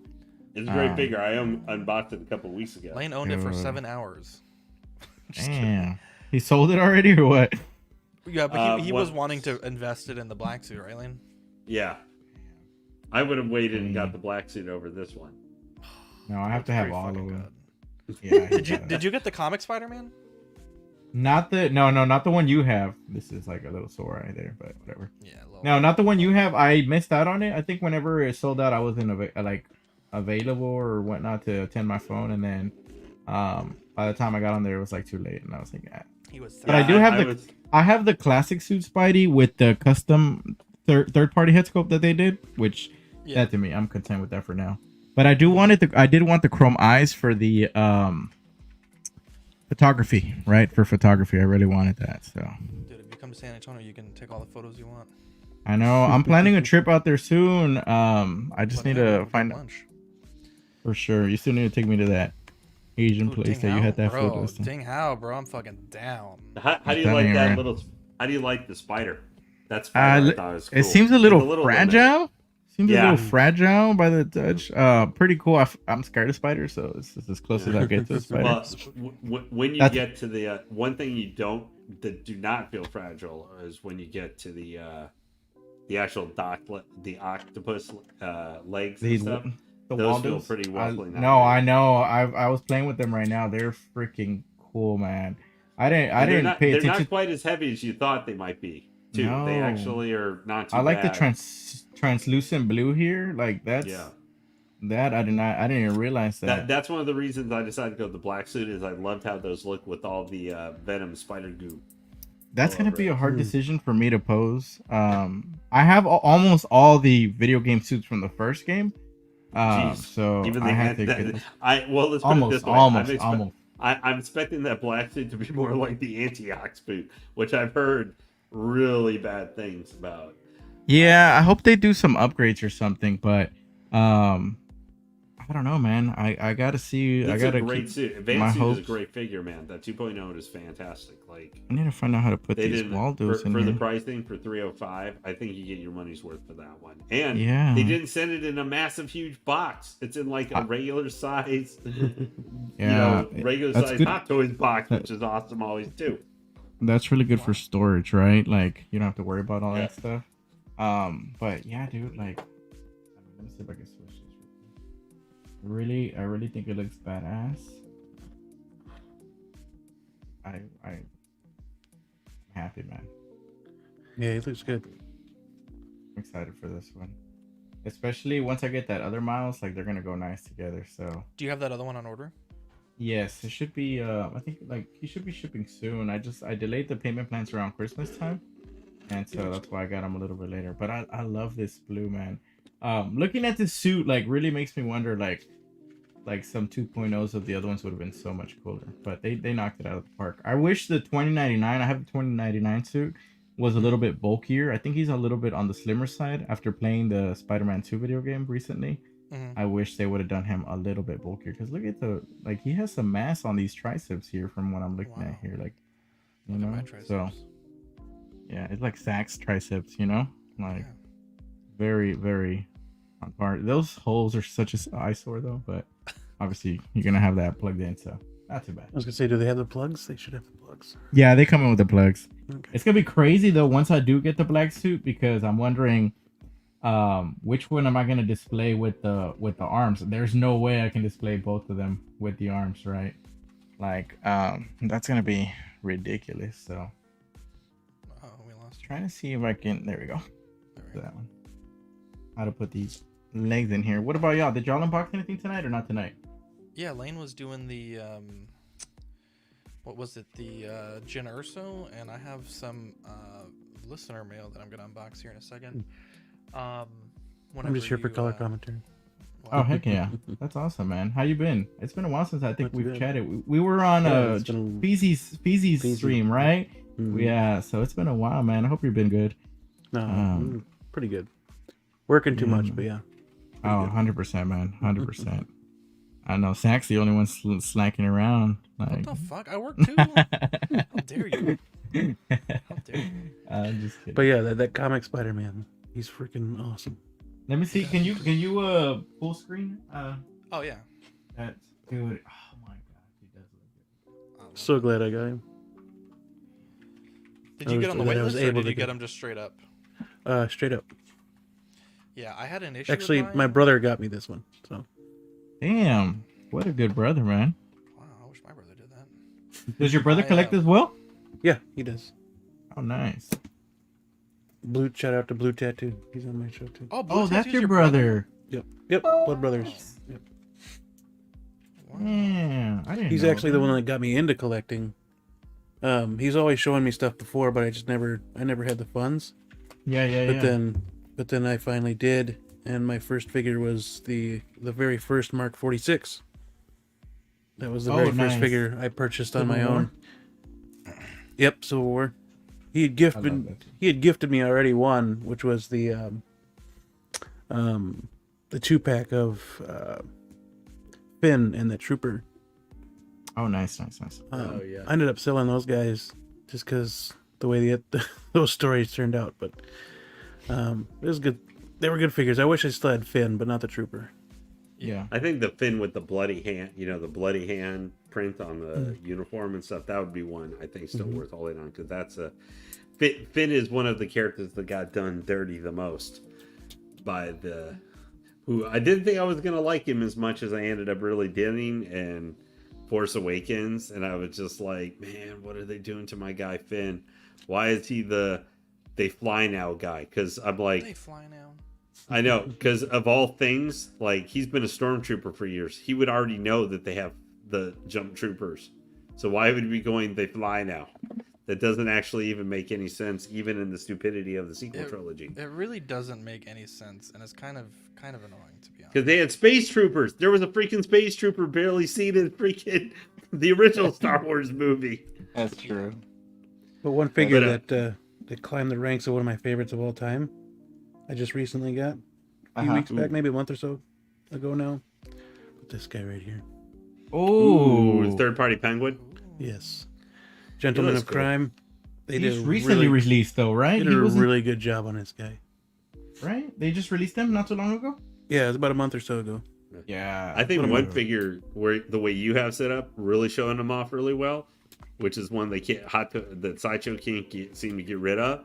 It's a great figure. I unboxed it a couple of weeks ago. Lane owned it for 7 hours. Just damn. He sold it already or what? Yeah, but he was wanting to invest it in the black suit, right, Lane? Yeah. I would have waited and got the black suit over this one. No, I have to have all of fucking them. good. Yeah. Did you get the comic Spider-Man? Not the not the one you have. This is like a little sore right there, but whatever. Yeah. No, not the one you have. I missed out on it. I think whenever it sold out, I wasn't available or whatnot to attend my phone, and then by the time I got on there, it was like too late, and I was like, yeah. He was. But I do have I have the classic suit Spidey with the custom third party head sculpt that they did, which that to me, I'm content with that for now. But I did want the chrome eyes for the photography, right? For photography, I really wanted that. So, dude, if you come to San Antonio, you can take all the photos you want. I know. I'm planning a trip out there soon. I just need to find lunch. For sure. You still need to take me to that Asian place that you had that bro, photo. Ding how, bro? I'm fucking down. How do you like that little? How do you like the spider? That's cool. It seems a little fragile. Seems a little fragile by the touch. Pretty cool. I'm scared of spiders, so it's as close as I get to a spider. Well, when you get to the one thing you do not feel fragile is when you get to the actual the octopus legs and stuff. Those feel pretty wobbly. No, I know. I was playing with them right now. They're freaking cool, man. I didn't pay attention. They're not quite as heavy as you thought they might be. Too. No. They actually are not too I like bad. the translucent blue here. Like that's that I didn't even realize that. That's one of the reasons I decided to go with the black suit is I loved how those look with all the venom spider goo. That's gonna be a hard decision for me to pose. I have almost all the video game suits from the first game. So even I had to let's put it this way. Almost. I'm expecting that black suit to be more like the anti-ox boot, which I've heard really bad things about. Yeah, I hope they do some upgrades or something, but I don't know, man. I gotta see. It's I gotta a great suit. Advanced suit is a great figure, man. That 2.0 is fantastic. Like I need to find out how to put these Waldos in for here. the pricing for 305. I think you get your money's worth for that one. And yeah, they didn't send it in a massive, huge box. It's in like a regular size, regular size Hot Toys box, which is awesome always too. That's really good for storage, right? Like you don't have to worry about all that stuff. But yeah, dude, like let me see if I can switch this. I really think it looks badass. I'm happy, man. Yeah, it looks good. I'm excited for this one. Especially once I get that other Miles, like they're gonna go nice together. So do you have that other one on order? Yes, it should be I think like he should be shipping soon. I delayed the payment plans around Christmas time. And so that's why I got him a little bit later. But I love this blue, man. Looking at this suit like really makes me wonder like some 2.0s of the other ones would have been so much cooler. But they knocked it out of the park. I wish the 2099, I have the 2099 suit, was a little bit bulkier. I think he's a little bit on the slimmer side after playing the Spider-Man 2 video game recently. Mm-hmm. I wish they would have done him a little bit bulkier because look at he has some mass on these triceps here from what I'm looking at here. Like, you know, so yeah, it's like Sax triceps, you know, like very, very on par. Those holes are such an eyesore though, but obviously you're going to have that plugged in. So not too bad. I was going to say, do they have the plugs? They should have the plugs. Yeah, they come in with the plugs. Okay. It's going to be crazy though once I do get the black suit because I'm wondering which one am I going to display with the arms? There's no way I can display both of them with the arms, right? Like that's going to be ridiculous. So we lost you. Trying to see if I can. There we go. That one. How to put these legs in here. What about y'all? Did y'all unbox anything tonight or not tonight? Yeah, Lane was doing the what was it? The Jyn Erso, and I have some listener mail that I'm gonna unbox here in a second. I'm just here for color commentary. Oh heck yeah, that's awesome, man. How you been? It's been a while since I think we've chatted. We were on Feezy's stream, right? Mm-hmm. Yeah, so it's been a while, man. I hope you've been good. No, pretty good. Working too much, but yeah. Oh, 100%, man. 100%. I know Zach's the only one slacking around. What Like... the fuck? I work too. How dare you? How dare you? I'm just kidding. But yeah, that comic Spider-Man, he's freaking awesome. Let me see. Can you full screen? Oh yeah. That's dude. Oh my god, he does look good. So glad I got him. Did you get on the that I wait was list or able did to you get get- them just straight up? Straight up. Yeah, I had an issue. Actually, with my mine. brother got me this one. So Damn, what a good brother, man. Wow, I wish my brother did that. Does your brother I, collect as well? yeah, he does. Oh, nice. Blue, shout out to Blue Tattoo. He's on my show too. Oh, Blue Oh, that's Tattoo's your brother. Yep, Blood Brothers. Yep. Wow. Yeah, I didn't. He's know actually that. the one that got me into collecting. He's always showing me stuff before, but I never had the funds. Yeah. But then I finally did, and my first figure was the very first Mark 46. That was the Oh, very first nice. figure I purchased on Civil my War? own. Yep, Civil War. He had I love that. he had gifted me already one, which was the 2-pack of Finn and the Trooper. Oh, nice. Oh, yeah. I ended up selling those guys just because the way those stories turned out. But it was good. They were good figures. I wish I still had Finn, but not the Trooper. Yeah. I think the Finn with the bloody hand, the bloody hand print on the uniform and stuff, that would be one I think still worth holding on, because that's a Finn is one of the characters that got done dirty the most by who I didn't think I was gonna like him as much as I ended up really doing in Force Awakens, and I was just like, man, what are they doing to my guy Finn? Why is he the they fly now guy? Because I'm like, They fly now. I know, because of all things, like, he's been a stormtrooper for years. He would already know that they have the jump troopers. So why would he be going, they fly now? That doesn't actually even make any sense, even in the stupidity of the sequel trilogy. It really doesn't make any sense, and it's kind of annoying, to be honest. Because they had space troopers. There was a freaking space trooper barely seen in freaking the original Star Wars movie. That's true. But one figure But, that climbed the ranks of one of my favorites of all time, I just recently got a few Uh-huh. weeks back, maybe a month or so ago now. But this guy right here. Ooh, third-party penguin. Yes. Gentlemen looks of cool. Crime. They He's did recently released though, right? They He did a wasn't- really good job on this guy. right? They just released him not too long ago. Yeah, it was about a month or so ago. Yeah. I think What one about- figure where the way you have set up, really showing them off really well, which is one they can't that Sideshow can't seem to get rid of.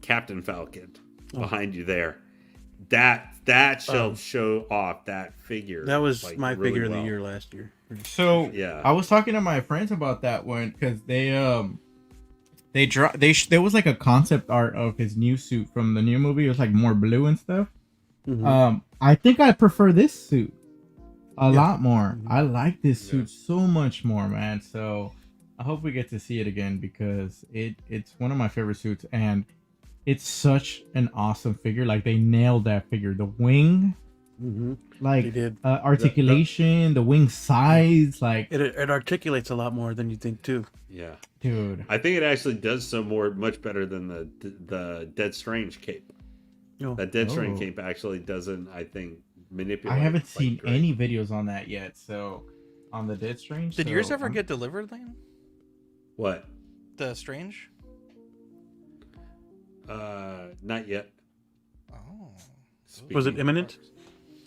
Captain Falcon behind you there. That shall show off that figure. That was like, my really figure of well. the year last year. So Yeah. I was talking to my friends about that one because there was like a concept art of his new suit from the new movie. It was like more blue and stuff. Mhm. I think I prefer this suit a Yeah. lot more. Mhm. I like this Yeah. suit so much more, man. So I hope we get to see it again because it's one of my favorite suits and it's such an awesome figure. Like they nailed that figure. The wing, They like did. articulation, the wing size, like It articulates a lot more than you think too. Yeah. dude. I think it actually does so much better than the Dead Strange cape. Oh. That Dead Strange Oh. cape actually doesn't, I think, manipulate. I haven't like, seen great. any videos on that yet. So on the Dead Strange. Did so yours ever I'm- get delivered, Lane? What? The Strange? Not yet. Oh. Was it Speaking- imminent?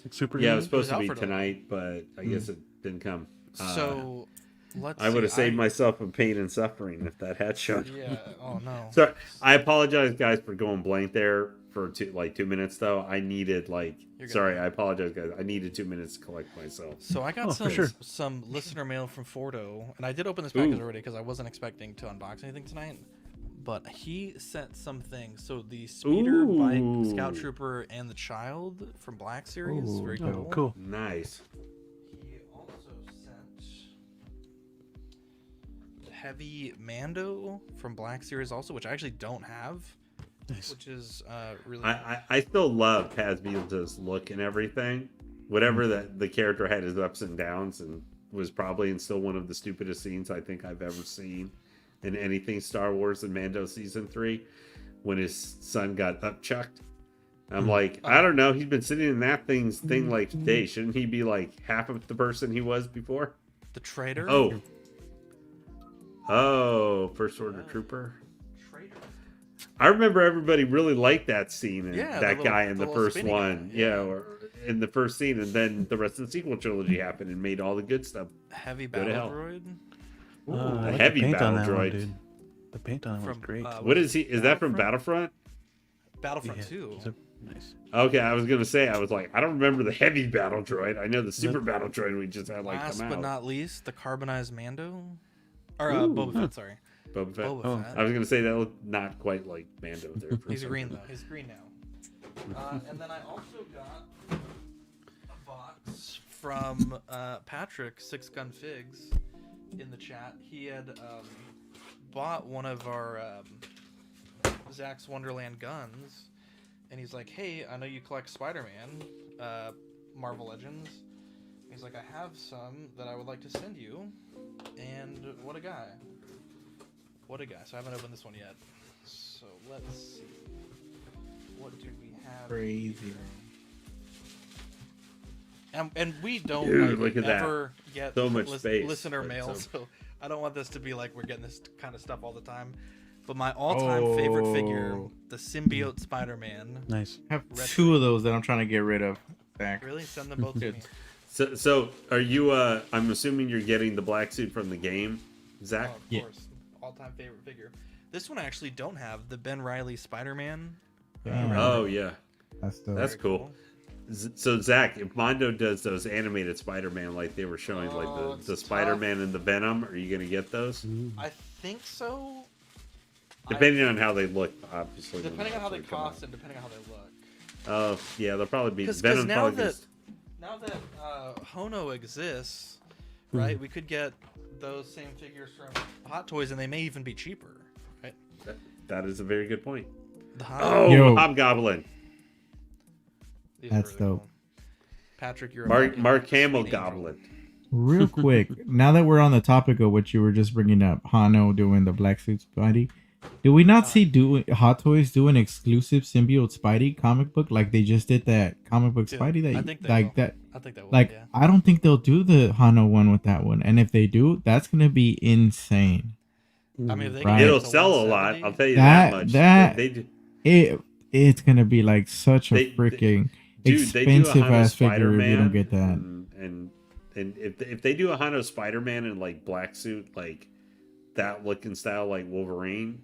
Like super Yeah, it was imminent? supposed It was to be out for tonight, but I guess it didn't come. So, let's I would have see, saved myself from pain and suffering if that had shown. Yeah, oh no. So I apologize, guys, for going blank there for 2 minutes. Though I needed You're good. sorry, I apologize, guys. I needed 2 minutes to collect myself. So I got Oh, for sure. some listener mail from Fordo, and I did open this package Ooh. already because I wasn't expecting to unbox anything tonight. But he sent some things. So the speeder, bike, scout Ooh. trooper, and the child from Black Series. Ooh. Very Oh, cool. cool. Nice. He also sent Heavy Mando from Black Series also, which I actually don't have, Nice. which is really. I still love Paz Vizca's look and everything. Whatever that the character had his ups and downs and was probably and still one of the stupidest scenes I think I've ever seen in anything Star Wars and Mando season 3 when his son got upchucked I'm like, I don't know. He's been sitting in that thing like today. Shouldn't he be like half of the person he was before? The traitor. First Order Trooper. Traitor. I remember everybody really liked that scene and Yeah, that the guy little- in the the little first spinny one. guy, Yeah, yeah. or in the first scene, and then the rest of the sequel trilogy happened and made all the good stuff. Heavy Go to battle hell. droid. Oh, I a like the heavy paint battle on that one, droid. dude. The paint on it was From, great. What is he? Is that from Battlefront? Battlefront Yeah, 2. it's a- nice. Okay, I was gonna say, I was like, I don't remember the heavy battle droid. I know the super battle droid we just had like Last come but out. not least, the carbonized Mando. Or Ooh. Boba Fett, sorry. Boba Fett. Boba Oh. Fett. I was gonna say that looked not quite like Mando there. For a He's second. green though. He's green now. And then I also got a box from Patrick, Six Gun Figs, in the chat. He had bought one of our Zach's Wonderland guns, and he's like, "Hey, I know you collect Spider-Man, Marvel Legends." He's like, "I have some that I would like to send you," and what a guy! What a guy! So I haven't opened this one yet. So let's see. What do we have? Crazy. And we don't Dude, like, look at that. ever get So much space, listener but mail, so- so I don't want this to be like we're getting this kind of stuff all the time. But my all-time favorite figure, Oh. the symbiote Spider-Man. Nice. I have Retro. 2 of those that I'm trying to get rid of. Zach. Really, send them both to me. So are you? I'm assuming you're getting the black suit from the game, Zach. Oh, of Yeah. course, all-time favorite figure. This one I actually don't have the Ben Reilly Spider-Man. Yeah. Oh yeah, That's dope. that's Very cool. So Zach, if Mondo does those animated Spider-Man like they were showing, Oh, like it's the tough. Spider-Man and the Venom, are you gonna get those? I think so. Depending on how they look, obviously. when Depending on how they actually come out. cost and depending on how they look. Oh yeah, they'll probably be 'Cause Venom. now Probably that be- now that Hono exists, right? We could get those same figures from Hot Toys, and they may even be cheaper, right? that is a very good point. The Hot Oh, Yo. Hobgoblin, These are That's really dope. cool. Patrick, you're a Mark fucking Hamill sweet angel. Goblin. Real quick, now that we're on the topic of what you were just bringing up, Hano doing the black suit Spidey, did we not see Hot Toys do an exclusive symbiote Spidey comic book like they just did that comic book Dude, Spidey that I think they like will. that? I think that will. Like Yeah. I don't think they'll do the Hano one with that one, and if they do, that's gonna be insane. I mean, if they Right. can It'll get to sell a lot. 170, I'll tell you that, That- much. that- They do, It's gonna be like such a They- freaking dude, they do a expensive Hano ass figure if you Spider-Man, don't get that. and if they do a Hano Spider-Man in like black suit, like that looking style, like Wolverine,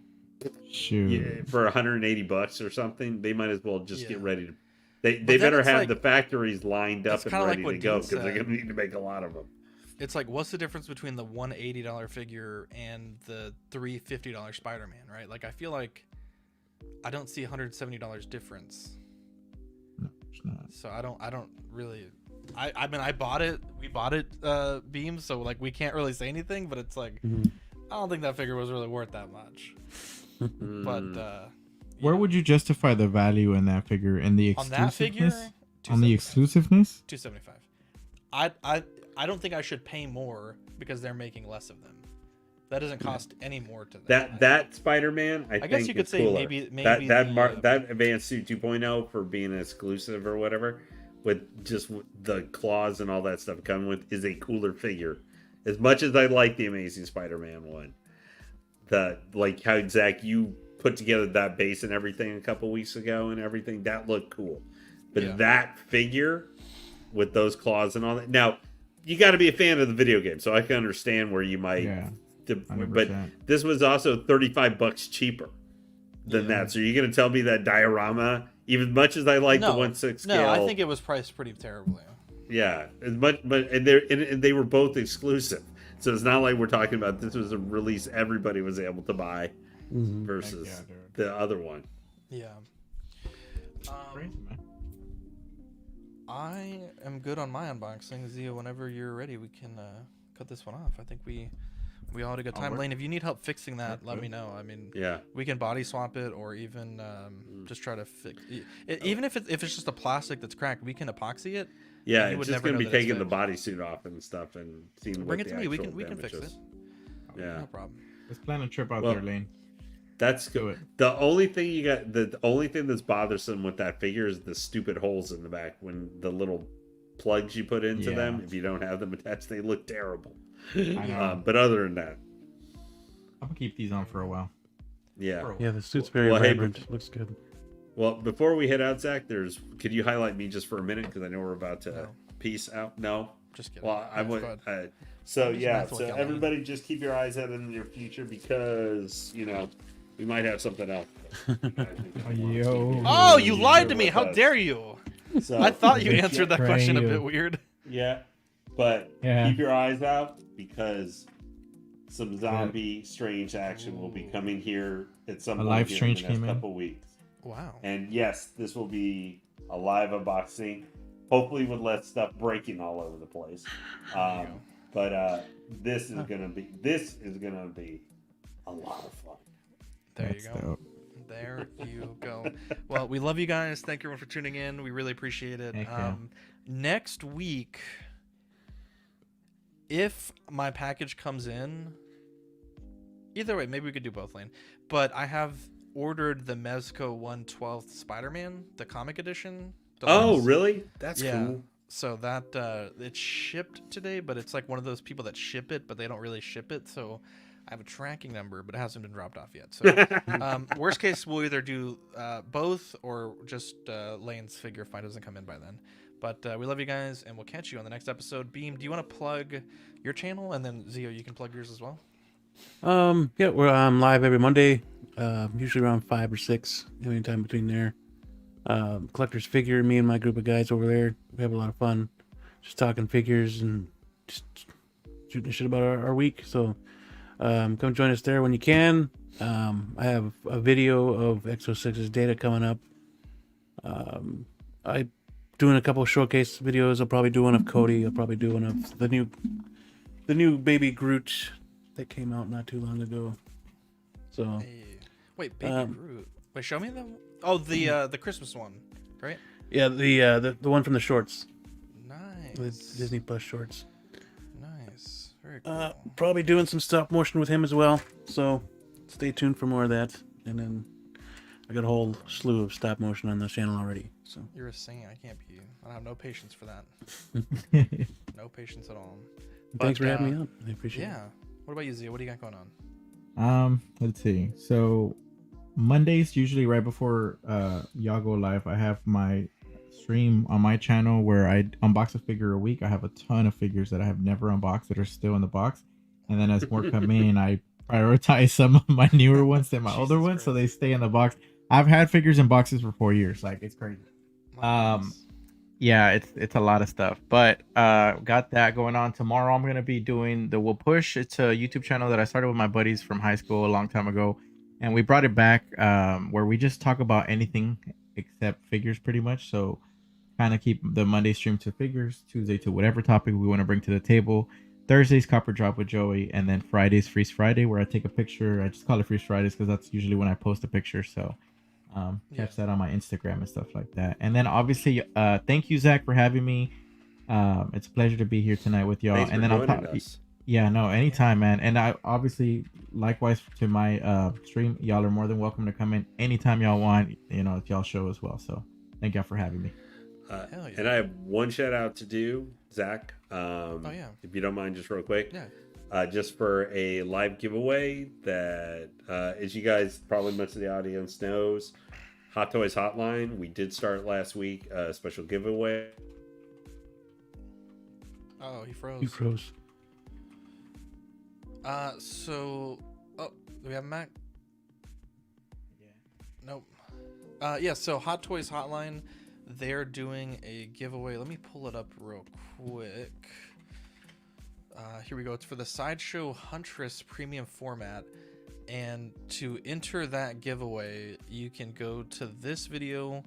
Shoot. yeah, for $180 or something, they might as well just get Yeah. ready to. They then better it's have like- the factories lined up it's and kinda like ready what to go Dean because they're said. gonna need to make a lot of them. It's like, what's the difference between the $180 figure and the $350 Spider-Man, right? Like, I feel like I don't see $170 difference. No, it's not. So I don't really. I mean, I bought it. We bought it, Beam. So like, we can't really say anything. But it's like, I don't think that figure was really worth that much. But Where would you justify the value in that figure and the on that figure, exclusiveness? On the 275. exclusiveness? 275. I don't think I should pay more because they're making less of them. That doesn't cost any more to them. That Spider-Man, I guess think you could is say cooler. maybe that Advanced Suit 2.0 for being an exclusive or whatever, with just the claws and all that stuff coming with, is a cooler figure. As much as I like the Amazing Spider-Man one, like how Zach you put together that base and everything a couple weeks ago and everything, that looked cool. But Yeah. that figure with those claws and all that, now you got to be a fan of the video game, so I can understand where you might. Yeah. But 100%. this was also $35 cheaper than that. So you're gonna tell me that diorama, even much as I like the 1/6 scale, No, I think it was priced pretty terribly. yeah, as much, but and they were both exclusive. So it's not like we're talking about this was a release everybody was able to buy versus Heck yeah, dude. the other one. Yeah. Crazy, man. I am good on my unboxing. Zia, whenever you're ready, we can cut this one off. I think we all had a good time. Alright. Lane, if you need help fixing that, let me know. I mean, Yeah, we can body swap it or even just try to fix even if it's just a plastic that's cracked, we can epoxy it. yeah. And you It's would just never gonna know be that it's taking the fixed. bodysuit off and stuff and seeing Bring what it to the me. We actual can damage fix is. it. Yeah. No problem. Let's plan a trip out Well, there, Lane. That's Do good. it. The only thing you got, the only thing that's bothersome with that figure is the stupid holes in the back when the little plugs you put into them. Yeah. If you don't have them attached, they look terrible. I know. But other than that, I'm gonna keep these on for a while. yeah. Yeah, the suit's very Well, hey, vibrant. Looks good. Well, before we head out, Zach, could you highlight me just for a minute because I know we're about to No. peace out. No. Just kidding. Well, I Yeah, would. go ahead. So Just yeah, mouth so like Ellen. everybody just keep your eyes out in the near future because we might have something else. Yo. Oh, you lied to me! How dare you? So, I thought you answered that question a Grail. bit weird. Yeah, but Yeah. keep your eyes out because some zombie strange action will be coming here at some A point live here strange in the next came in. couple weeks. Wow. And yes, this will be a live unboxing, hopefully with less stuff breaking all over the place. There you go. But this is gonna be a lot of fun. There That's you go. dope. There you go. Well, we love you guys. Thank you everyone for tuning in. We really appreciate it. Heck yeah. Next week, if my package comes in, either way, maybe we could do both, Lane. But I have ordered the Mezco 1/12 Spider-Man, the comic edition. Oh, deluxe. really? That's Yeah. cool. So that it's shipped today, but it's like one of those people that ship it, but they don't really ship it. So I have a tracking number, but it hasn't been dropped off yet. So worst case, we'll either do both or just Lane's figure if mine doesn't come in by then. But we love you guys, and we'll catch you on the next episode. Beam, do you want to plug your channel? And then Zio, you can plug yours as well. Yeah, we're live every Monday, usually around 5 or 6, anytime between there. Collector's Figure, me and my group of guys over there, we have a lot of fun, just talking figures and just shooting shit about our week. So come join us there when you can. I have a video of Exo6's data coming up. I doing a couple of showcase videos. I'll probably do one of Cody. I'll probably do one of the new baby Groot that came out not too long ago. So Hey. Wait, Baby Groot. Wait, show me the. Oh, the Christmas one, right? yeah, the one from the shorts, the Nice. Disney Plus shorts. Nice. Very cool. Probably doing some stop motion with him as well. So stay tuned for more of that. And then I got a whole slew of stop motion on the channel already. So You're a saint. I can't be you. I have no patience for that. No patience at all. thanks But, for having me on. I appreciate it. Yeah. What about you, Zia? What do you got going on? Let's see. So Mondays, usually right before y'all go live, I have my stream on my channel where I unbox a figure a week. I have a ton of figures that I have never unboxed that are still in the box. And then as more come in, I prioritize some of my newer ones than my older Jesus ones, so Christ. they stay in the box. I've had figures in boxes for 4 years. Like, it's crazy. Nice. Yeah, it's a lot of stuff, but got that going on. Tomorrow I'm gonna be doing the Will Push. It's a YouTube channel that I started with my buddies from high school a long time ago, and we brought it back where we just talk about anything except figures pretty much. So kind of keep the Monday stream to figures, Tuesday to whatever topic we want to bring to the table, Thursday's Copper Drop with Joey, and then Friday's Freeze Friday where I take a picture. I just call it Freeze Fridays because that's usually when I post a picture. So catch that on my Instagram and stuff like that. And then obviously thank you, Zach, for having me. It's a pleasure to be here tonight with y'all. Thanks And for then joining I'll us. yeah, no, anytime, man. And I obviously likewise to my stream, y'all are more than welcome to come in anytime y'all want, if y'all show as well. So thank y'all for having me. Hell yeah. And I have one shout out to do, Zach. Yeah. If you don't mind, just real quick. Yeah. Just for a live giveaway that, as you guys probably most of the audience knows, Hot Toys Hotline. We did start last week a special giveaway. Oh, he froze. You froze. So, do we have him back? Nope. Yeah, so Hot Toys Hotline, they're doing a giveaway. Let me pull it up real quick. Here we go. It's for the Sideshow Huntress premium format. And to enter that giveaway, you can go to this video,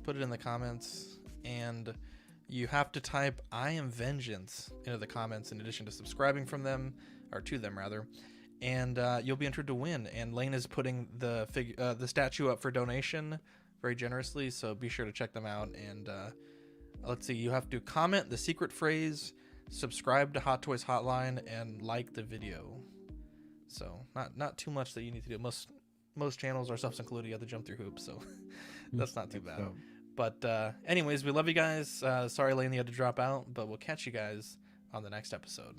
put it in the comments, and you have to type "I am Vengeance" into the comments in addition to subscribing from them, or to them rather, and you'll be entered to win. And Lane is putting the statue up for donation very generously, so be sure to check them out. And let's see, you have to comment the secret phrase, subscribe to Hot Toys Hotline, and like the video. So not too much that you need to do. most channels, our stuff's included. You have to jump through hoops, so that's not too bad. So, But anyways, we love you guys. Sorry, Lane, you had to drop out, but we'll catch you guys on the next episode.